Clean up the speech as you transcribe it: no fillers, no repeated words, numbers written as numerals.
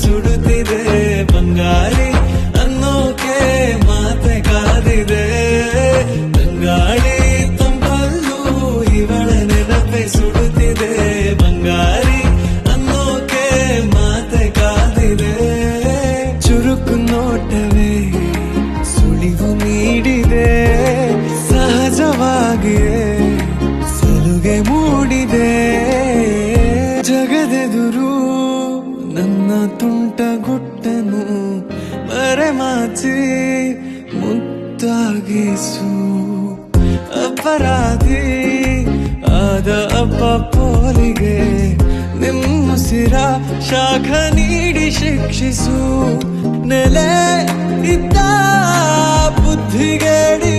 ಸುಡುತ್ತಿದೆ ಬಂಗಾಳಿ ಅನ್ನೋಕೆ ಮಾತೆ ಕಾದಿದೆ ಬಂಗಾಳಿ ತಂಪಲ್ಲೂ ಇವಳ ನೆನಪೆ ಸುಡುತ್ತಿದೆ ಬಂಗಾಳಿ ಅನ್ನೋಕೆ ಮಾತೆ ಕಾದಿದೆ ಚುರುಕು ನೋಟವೇ ಸುಳಿವು ನೀಡಿದೆ ಸಹಜವಾಗಿಯೇ ಸಲುಗೆ ಮೂಡಿದೆ ಜಗದೆದುರು ನನ್ನ ತುಂಟ ಗುಟ್ಟನು ಮರೆಮಾಚಿ ಮುದ್ದಾಗಿಸು ಅಪರಾಧಿ ಆದ ಅಪ್ಪ ಪೋಲಿಗೆ ನಿಮ್ಮುಸಿರ ಶಾಖ ನೀಡಿ ಶಿಕ್ಷಿಸು ನೆಲೆ ಇದ್ದ ಬುದ್ಧಿಗೇಡಿ